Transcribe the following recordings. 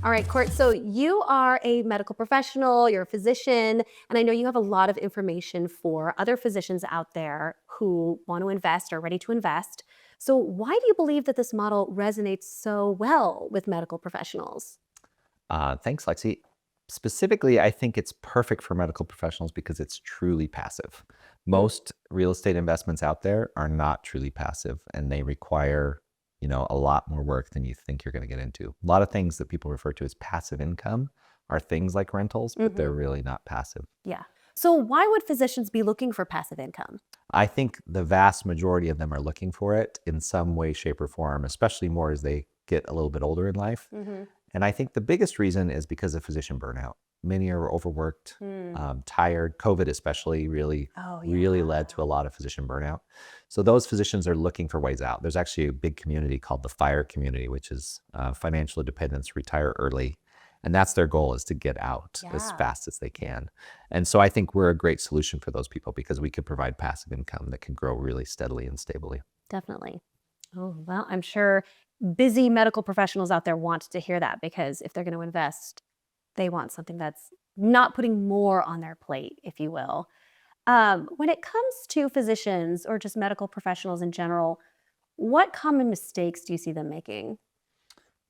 All right, Court. So you are a medical professional, you're a physician, and I know you have a lot of information for other physicians out there who want to invest or are ready to invest. So why do you believe that this model resonates so well with medical professionals? Thanks, Lexi. Specifically, I think it's perfect for medical professionals because it's truly passive. Hmm. Most real estate investments out there are not truly passive, and they require, a lot more work than you think you're going to get into. A lot of things that people refer to as passive income are things like rentals, but they're Hmm. really not passive. Yeah. So why would physicians be looking for passive income? I think the vast majority of them are looking for it in some way, shape, or form, especially more as they get a little bit older in life. Hmm. And I think the biggest reason is because of physician burnout. Many are overworked, Hmm. tired. COVID especially really, Oh, really yeah. led to a lot of physician burnout. So those physicians are looking for ways out. There's actually a big community called the FIRE community, which is financial independence, retire early. And that's their goal, is to get out as Yeah, fast as they can. And so I think we're a great solution for those people because we could provide passive income that can grow really steadily and stably. definitely. Oh, well, I'm sure busy medical professionals out there want to hear that because if they're going to invest, they want something that's not putting more on their plate, if you will. When it comes to physicians or just medical professionals in general, what common mistakes do you see them making?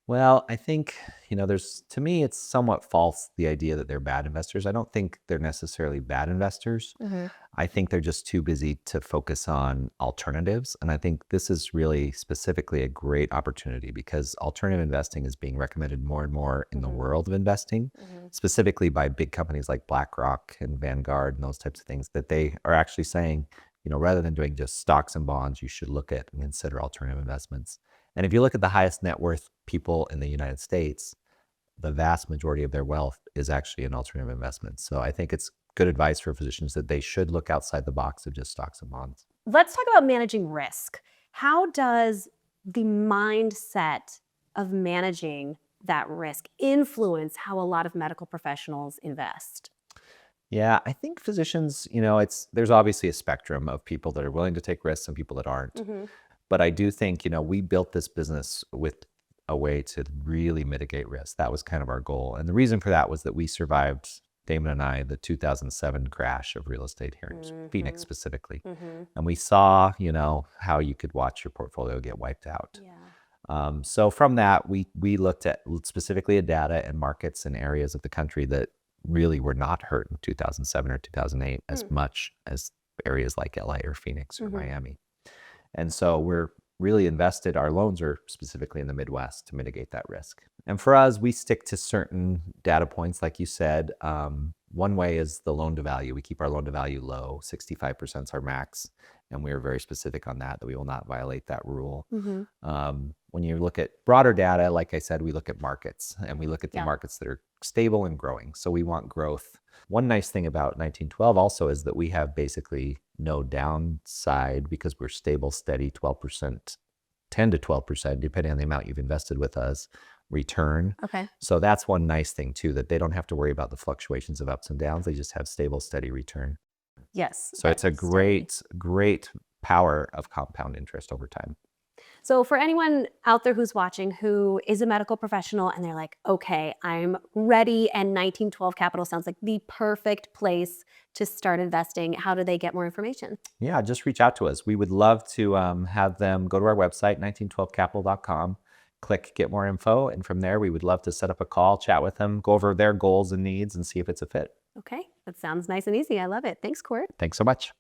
Well, I think, to me, it's somewhat false, the idea that they're bad investors. I don't think they're necessarily bad investors. Hmm. I think they're just too busy to focus on alternatives. And I think this is really specifically a great opportunity because alternative investing is being recommended more and more in the Hmm. world of investing, Hmm. specifically by big companies like BlackRock and Vanguard and those types of things, that they are actually saying, rather than doing just stocks and bonds, you should look at and consider alternative investments. And if you look at the highest net worth people in the United States, the vast majority of their wealth is actually in alternative investments. So I think it's good advice for physicians that they should look outside the box of just stocks and bonds. Let's talk about managing risk. How does the mindset of managing that risk influence how a lot of medical professionals invest? Yeah, I think physicians, it's there's obviously a spectrum of people that are willing to take risks and people that aren't. Hmm. But I do think, we built this business with a way to really mitigate risk. That was kind of our goal. And the reason for that was that we survived, Damon and I, the 2007 crash of real estate here in Phoenix Hmm. specifically. Hmm. And we saw, how you could watch your portfolio get wiped out. Yeah. So from that, we looked at specifically at data and markets and areas of the country that really were not hurt in 2007 or 2008 as Hmm. much as areas like LA or Phoenix or Hmm. Miami. And so we're really invested, our loans are specifically in the Midwest to mitigate that risk. And for us, we stick to certain data points, like you said. One way is the loan to value. We keep our loan to value low, 65% is our max. And we are very specific on that we will not violate that rule. Hmm. When you look at broader data, like I said, we look at markets and we look at the Yeah. markets that are stable and growing. So we want growth. One nice thing about 1912 also is that we have basically no downside because we're stable, steady, 12%, 10 to 12%, depending on the amount you've invested with us, return. Okay. So that's one nice thing too, that they don't have to worry about the fluctuations of ups and downs. They just have stable, steady return. Yes, So that it's a steady. great power of compound interest over time. So, for anyone out there who's watching who is a medical professional and they're like, okay, I'm ready, and 1912 Capital sounds like the perfect place to start investing, how do they get more information? Yeah, just reach out to us. We would love to have them go to our website, 1912capital.com, click get more info. And from there, we would love to set up a call, chat with them, go over their goals and needs, and see if it's a fit. Okay, that sounds nice and easy. I love it. Thanks, Court. Thanks so much.